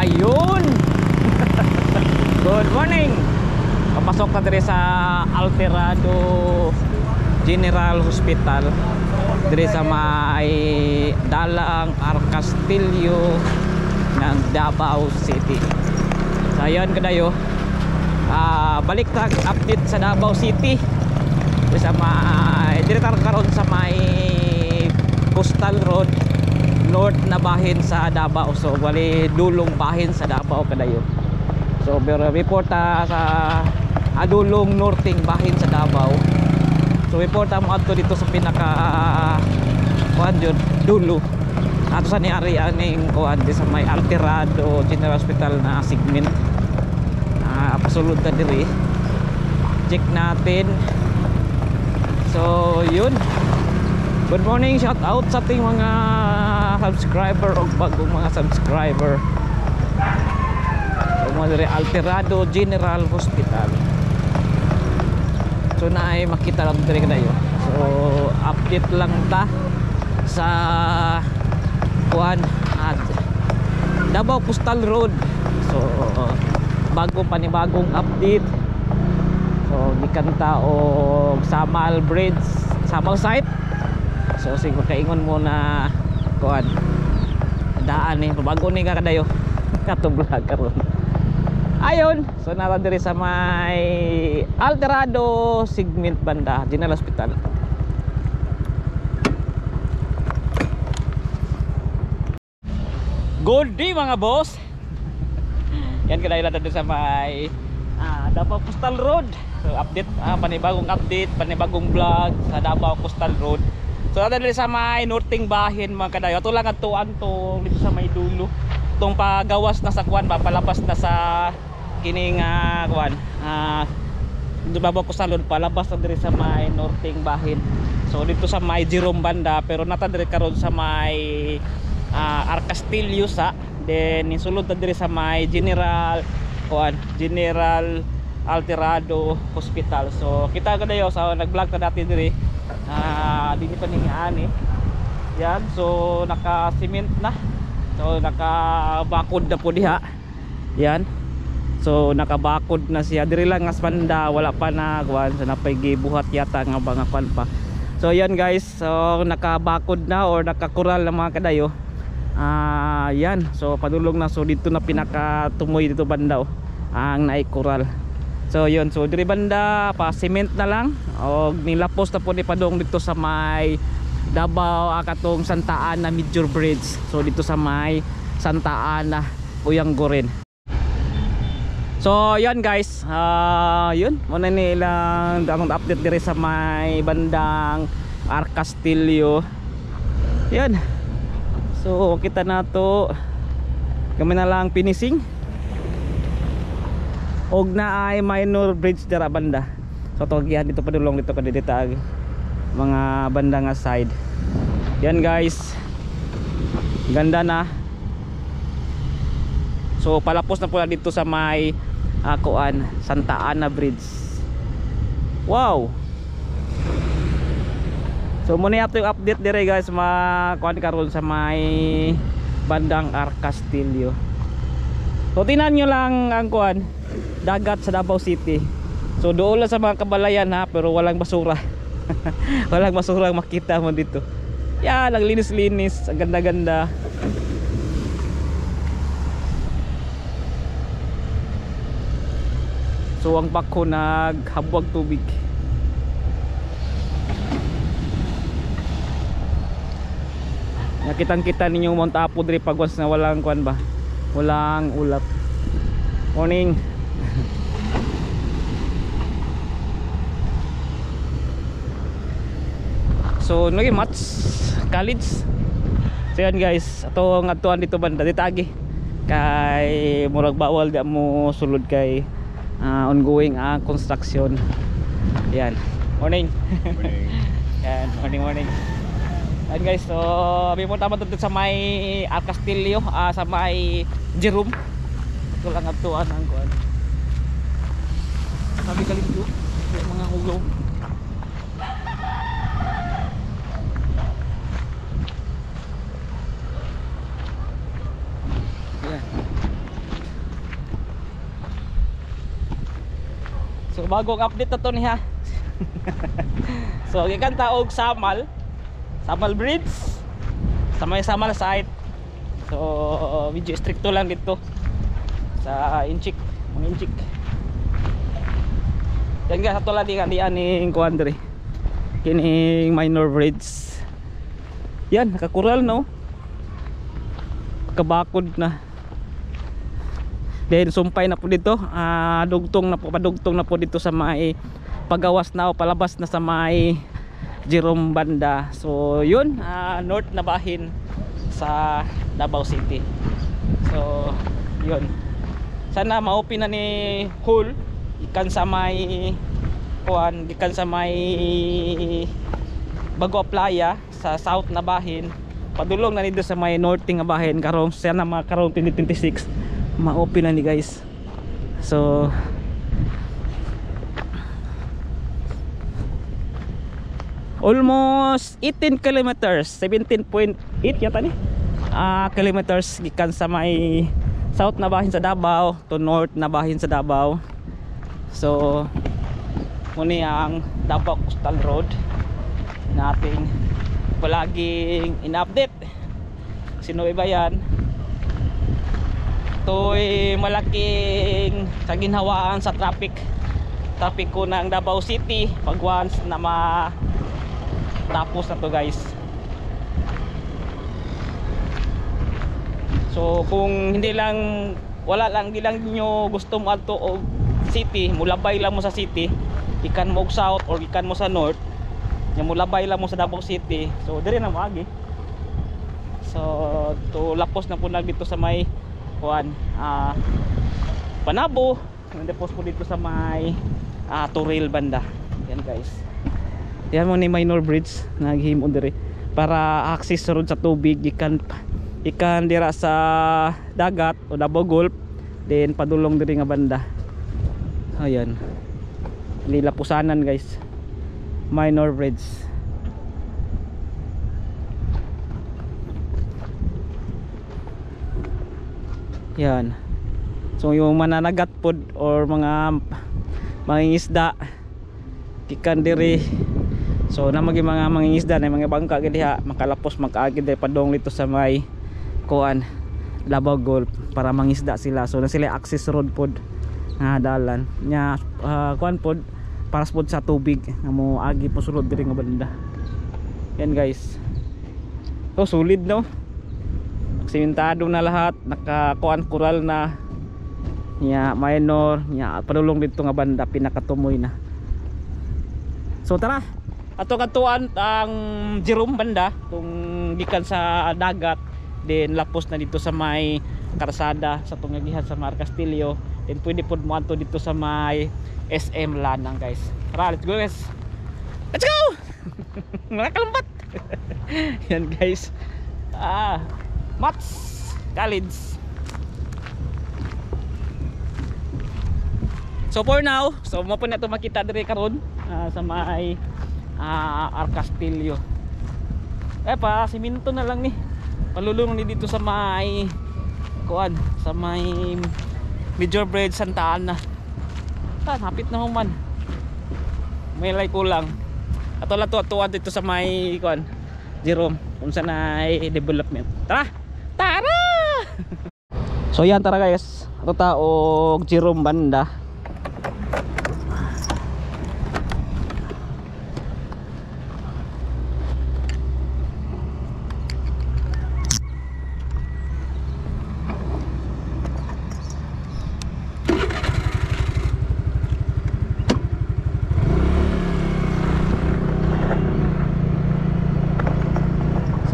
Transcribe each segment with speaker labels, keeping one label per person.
Speaker 1: Ayun. Good morning. Papasok na diri sa Alterado General Hospital, diri sa may dalang Arcastillo ng Davao City. So ayun kadayo, balik na update sa Davao City. Diri sa may karon sa may Coastal Road, north na bahin sa Davao. So bali dulong bahin sa Davao kadayo. So pero report sa adulong northing bahin sa Davao. So report mo adto dito sa pinaka kuan jud dulo. Ato sa niari aning kuan di sa may Alterado General Hospital na segment. Pasulod ta diri. Check natin. So yun. Good morning, shout out sa ating mga subscriber o bagong mga subscriber. So mga diri Alterado General Hospital. So na ay makita lang diri kadayo. So update lang ta sa kuan Davao Coastal Road. So panibagong update. So gikanta og Samal Bridge, Samal site. So siguro kaingon mo na kuan daan ni bago ni kadayo kato vlog karon. Ayon, so nara diri sa may Alterado segment banda General Hospital. Good day mga boss. Yan kadayo diri sa may Davao Coastal Road. So update, panibagong update, panibagong vlog sa Davao Coastal Road. So dali sa may northing bahin mga kadayo. Ato lang atuan to dito sa may dulo. Tong pagawas na sa kuan ba, palabas na sa kining kuan. Davao Coastal Road palabas na diri sa may northing bahin. So dito sa may Jerome banda, pero nata diri karon sa may Arcastillo sa, then nisulod na diri sa may General Alterado Hospital. So kita kadayo sa nag-vlog ta dati diri. Dili pa ningaan eh. Yan, so naka-cement na. So naka-bakod na po diha. Yan. So naka-bakod na siya. Diri lang as banda wala pa na kuan, so napay gibuhat yata nga mga kuan pa. So yan guys, so naka-bakod na or naka-kural na mga kadayo. Yan, so padulong na, so dito na pinaka-tumoy dito banda ang naikural. So yun, so diri banda pa cement na lang o nilapos na po ni padong dito sa may Davao katong Santa Ana Major Bridge. So dito sa may Santa Ana Puyang Goren. So yan guys, yun muna nilang damang update diri sa may bandang Arcastillo. Yan. So kita na to kami na lang finishing. Og na ay minor bridge dira banda. So togyan dito padulong dito kadidita mga banda nga side. Yan guys. Ganda na. So palapos na po na dito sa may kuan Santa Ana Bridge. Wow. So muna ato yung update dire guys, kuan karon sa may bandang Arcastillo. So tinan nyo lang ang kuan dagat sa Davao City. So doon lang sa mga kabalayan ha, pero walang basura. Walang basura ang makita mo dito. Yan, ang linis-linis, ang ganda-ganda. So ang bako naghabwag tubig. Nakitang-kita ninyo Mount Apo diri pagwas na walang kuan ba? Walang ulap. Morning. So nagi match college. So yan guys, ato ang atuan dito banda dito agi. Kay murag bawal di mo sulod kay ongoing construction. Yan. Morning. Morning. Yan, morning. Yan guys, so abi mo tama dito sa may Arcastillo, sa may Jerome. Ito lang atuan ang kuan. Sabi kalinggo, mga hugaw. So bagong update na to niya. So gikan ta og Samal Bridge sa may Samal site. So medyo stricto lang dito sa inchik, mga inchik. Yan guys, ato lang di aning kuan diri. Kining minor bridge. Yan, nakakural no. Kabakod na. Then sumpay na po dito, padugtong na po dito sa may pagawas na o palabas na sa may Jerome banda. So yun, north na bahin sa Davao City. So yun, sana ma-open na ni Hull ikan sa may kuan, ikan sa may Bago Playa sa south na bahin, padulong na nito sa may north nga bahin karong sana makarong 2026 ma-open na ni guys. So almost 18 kilometers, 17.8 yata ni kilometers gikan sa may south na bahin sa Davao to north na bahin sa Davao. So muni ang Davao Coastal Road nating palaging in-update. Sino iba yan? Ito'y malaking saginhawaan sa traffic ko ng Davao City pag once na matapos na to guys. So kung hindi lang nyo gusto mo ato o city, mulabay lang mo sa city, ikan mo og south or ikan mo sa north, yung mulabay lang mo sa Davao City, so dire na mo agi. So to lapos na po na dito sa may kuan Panabo, nandepos po dito sa may Turil banda. Yan guys, yan mo ni minor bridge naghimo dire para access road sa tubig ikan dira sa dagat o Davao Gulf, then padulong diri nga banda. Ayan, lilapusanan guys, minor bridge. Yan, so yung mananagat pod or mga mangingisda ikan diri, so na mga mangingisda na mga bangka gid diha makalapos makaagid diri padong dito sa may kuan Davao Gulf para mangisda sila. So na sila access road pod nga dalan nya kuan pod para pod sa tubig nga mo agi po sulod diri nga banda. Yan guys, so solid no, simentado na lahat, nakakuan kural na nya minor nya padulong dito nga banda pinakatumoy na. So tara ato katuan ang Jerome banda kung gikan sa dagat, then lapos na dito sa may karsada sa tungagihan sa Mar Castillo, then pwede po mo ato dito sa may SM Lanang guys. Tara, let's go guys, let's go. Mga kalambat. Yan guys, Mats College. So for now, so mo po na ito makita diri karon sa may Ar Castillo. Pa siminto na lang ni palulong ni dito sa may kuan, sa may Major Bridge Santa Ana. Hapit na man, may lay kulang ato lang tuwa dito sa may kuan Jerome kung saan ay development. Tara. So yan, tara guys, ato taog Jerome banda.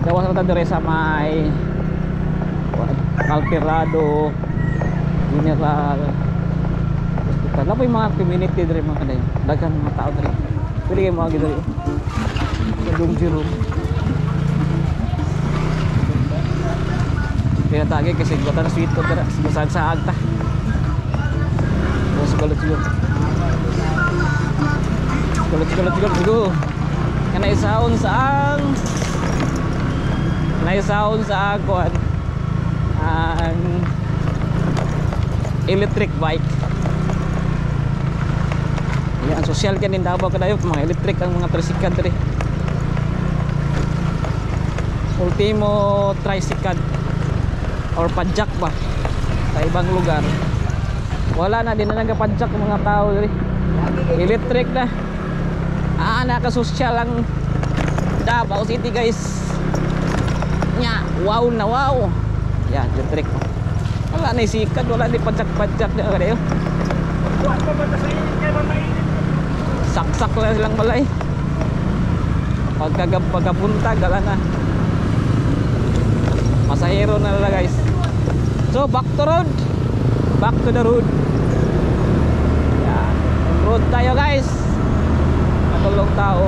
Speaker 1: Gawas na dire sa may Alterado General Hospital. Lapoy mga community dire mga kadayon. Daghang mga tao dire. Pwede kayo mga dire. Sa Jerome. Kaya tagi kasi gota na sweet ko dire. Sigusag sa agta. Siguro. Kana isaon sa kuan ang electric bike. Social ka din Davao kadayo, mga electric ang mga tricycle diri. Ultimo tricycle or padjak ba sa ibang lugar. Wala na din na nagapadjak ang mga tao diri. Electric na. Nakasosyal ang Davao City guys. Nya, wow na wow. Yan, electric. Wala na isikat, wala na padjak-padjak na kadayo. Saksak lang silang balay. Pagkapunta, gala na. Masahero na lang guys. So back to road. Back to the road. Yan. Road tayo guys. Matulong tao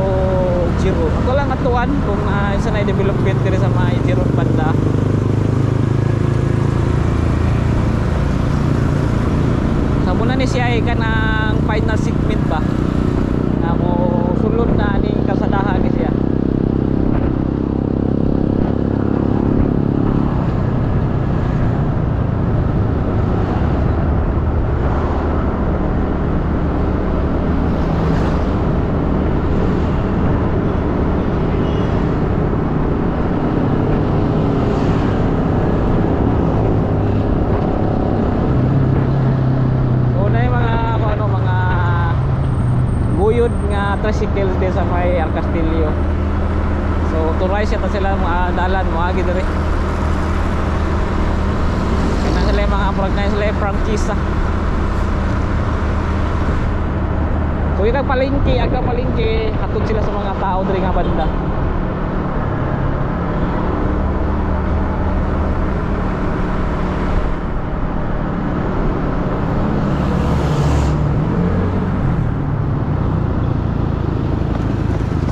Speaker 1: Jiro. Ako lang atuan kung isa na i-development diri sa mga Jiro banda. Sa muna ni siya ka ng final segment ba. Na mo sulod na ni kasadahan ni siya. Tricycle din sa may Arcastillo. So authorized yata sila mga dalan mo agi diri. Kana sila mga pragna sila prangkisa. So yung palengke, aga palengke hatod sila sa mga tao diri nga banda.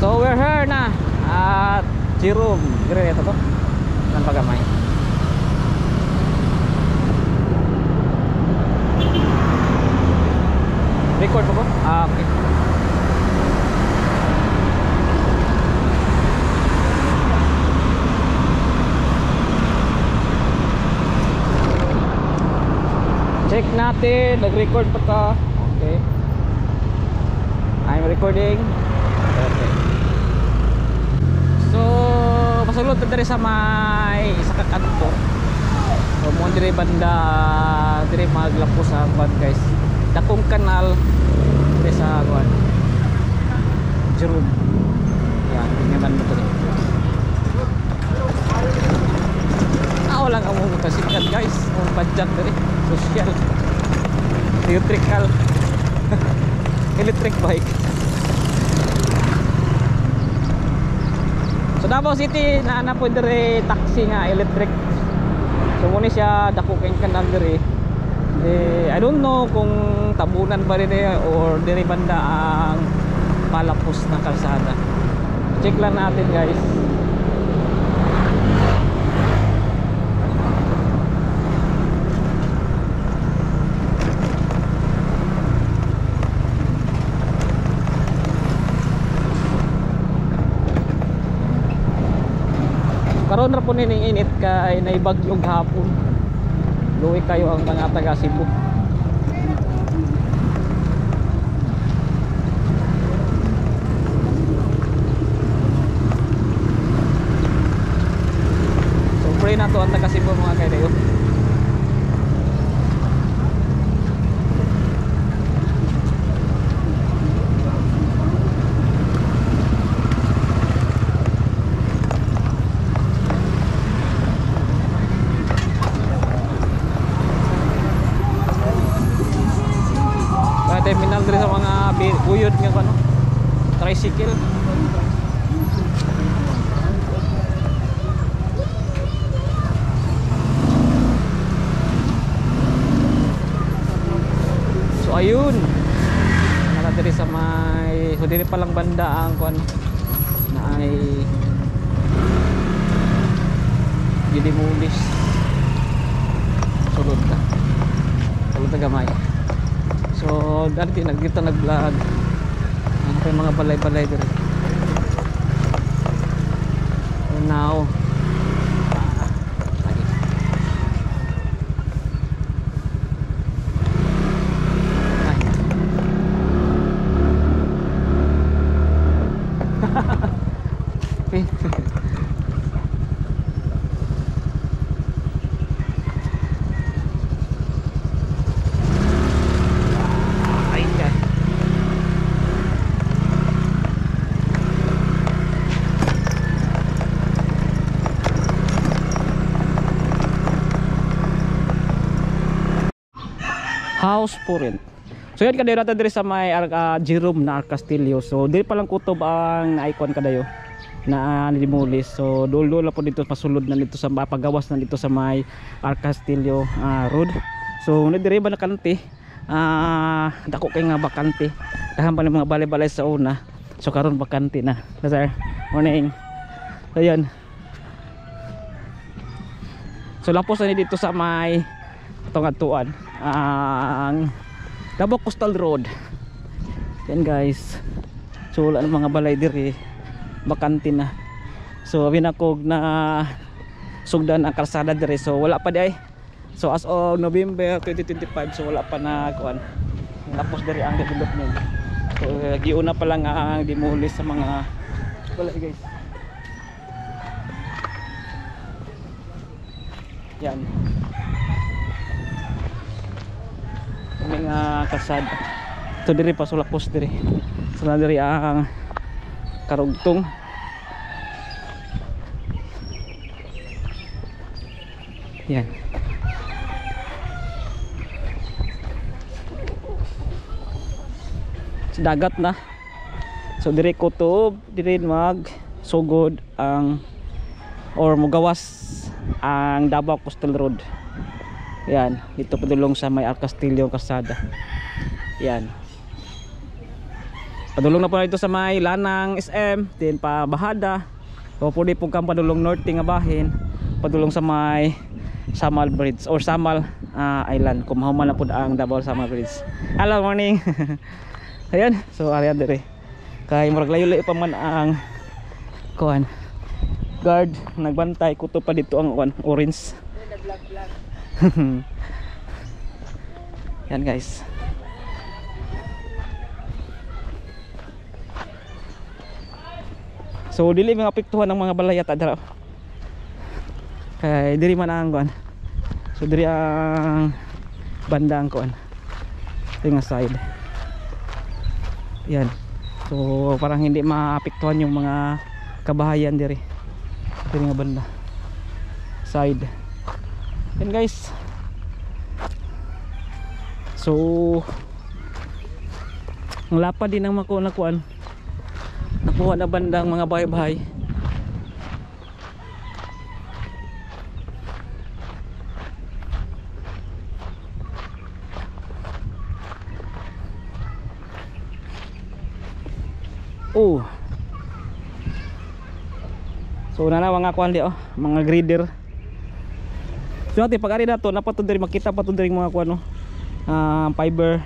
Speaker 1: So we're here na at Jerome. Dire ito to. Nang pagamay. Record po ko? Okay. Check natin, nag-record pa ka. Okay. I'm recording. Okay. So, masulod na diri sa may isa ka kanto. So, mo diri banda diri maglapos sa kuan guys. Dakong kanal diri sa kuan. Jerome. Yan, tingnan mo to. Lang ang mga kasikat guys. Ang padjak diri, social. Electrical. Electric bike. So Davao City na po dire taxi nga electric. So muna siya dako kay kanal dire. I don't know kung tabunan ba dire or dire banda ang palapos na kalsada. Check lang natin guys. Karon ra po nining init kay naibagyog hapon. Luwi kayo ang mga taga Cebu. So pray na to ang taga Cebu mga kaidayo. Terminal diri sa mga buyod nga ano tricycle. So ayun nala diri sa may so diri pa lang banda ang kuan na ay gidemolis sulod na gamay. So dati nagkita nag-vlog. Ano pa yung mga balay-balay dito. So now House for rent. So yan kadayo natin diri sa may Jerome na Castillo. So dili pa lang kutob ang icon kadayo na nidemolis. So dul-dul na po dito pasulod na dito sa pagawas na dito sa may Castillo road. So diri ba nakante dako kay nga bakante. Dahan pa ng mga balay-balay sa una. So karon bakante na. Sir, morning. So yan. So lapos na dito sa may tungatuan ang Davao Coastal Road. Yan guys. So wala ng mga balay diri, bakante na. So binakog na sugdan ang kalsada diri. So wala pa di ay. So as of November 2025, so wala pa na kuan. Tapos diri ang development. So giuna pa lang ang demolish sa mga balay guys. Yan. Mga kasada ito diri pa sulakos diri sala diri ang karugtong. Yan. Sa dagat na. So diri kutob diri mag sugod ang or mugawas ang Davao Coastal Road. Yan, dito padulong sa may Castillo Calzada. Yan. Padulong na po dito sa may Lanang SM, din pa Bahada. O pwede po kang padulong norte nga bahin, padulong sa may Samal Bridge or Samal Island. Kung mahuman na po ang Davao Samal Bridge. Hello, morning. Ayan, so ariyan dire. Kay murag layo-layo pa man ang kuan. Guard nagbantay kuto pa dito ang kuan orange. Yan guys. So dili mga apektuhan ng mga balay ata dira. Kay diri man ang kuan. So diri ang banda ang kuan. Tinga side. Yan. So parang hindi maapektuhan yung mga kabahayan diri. Diri nga banda. Side. Yan guys. So ang lapad din ang nakuha na bandang mga bahay-bahay. Oh. So na mga kuan di mga grader. So natin pag ari na to napatod diri makita pa to diri mga kuan fiber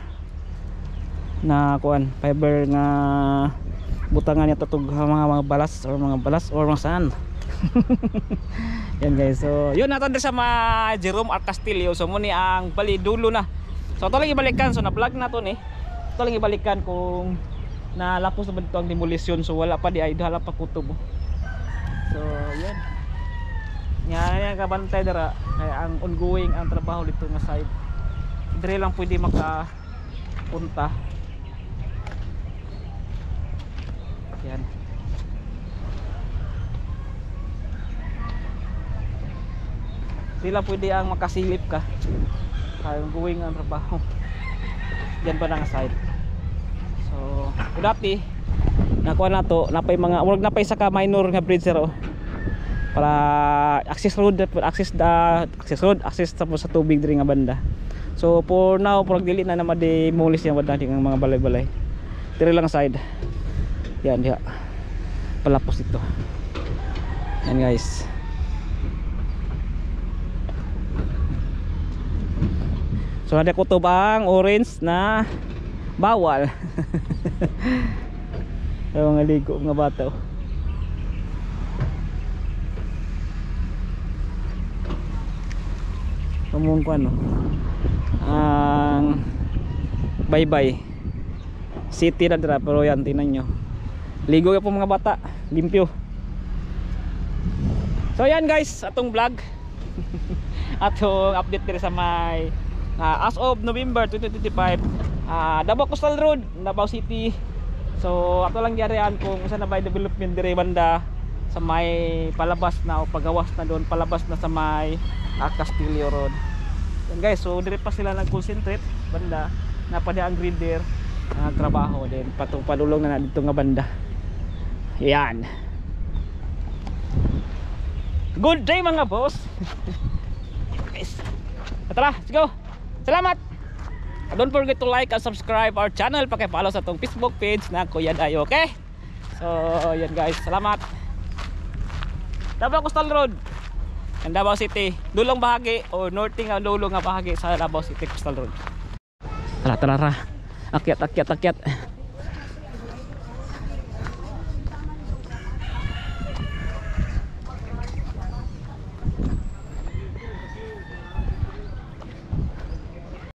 Speaker 1: na kuan, fiber nga butangan niya tatog mga balas or mga sand. Yan guys. So yun natin sa mga Jerome Castillo. So muni ang bali dulo na. So ito lang ibalikan. So na vlog na to ni. Ito lang ibalikan kung nalapos na ba dito ang demolition. So wala pa di ay hala pa kutob. So yan. Yan kabantay dara kaya ang ongoing ang trabaho dito nga side. Dire lang pwede makapunta. Yan. Sila pwede ang makasilip ka. Kaya ongoing ang trabaho. Yan pa nga side. So dati nakuha na to napay mga wag napay sa ka minor nga bridge zero. Para access road sa tubig diri nga banda. So for now pag dili na ma-demolish yung banda ng mga balay-balay. Diri lang side. Yan diha. Palapos ito. Yan guys. So ada kutob ang orange na bawal. Yung mga ligo mga bata. Kumung ko ano ang bye-bye city na dira pero yan tinan nyo ligo ka po mga bata limpyo. So yan guys atong vlog atong update diri sa may as of November 2025 Davao Coastal Road, Davao City. So ato lang diyan kung usa na by development diri banda sa may palabas na o pagawas na doon palabas na sa may Castillo Road. Yan guys, so dire pa sila nag-concentrate banda napadi ang grinder trabaho din padulong na dito nga banda. Yan. Good day mga boss. Guys. Tara, let's go. Salamat. Don't forget to like and subscribe our channel. Paki-follow sa tong Facebook page na Kuya Dayo, okay? So, yan guys. Salamat. Davao Coastal Road. Ang Davao City. Dulong bahagi o norte nga dulo nga bahagi sa Davao City Coastal Road. Tara, tara, tara. Akyat.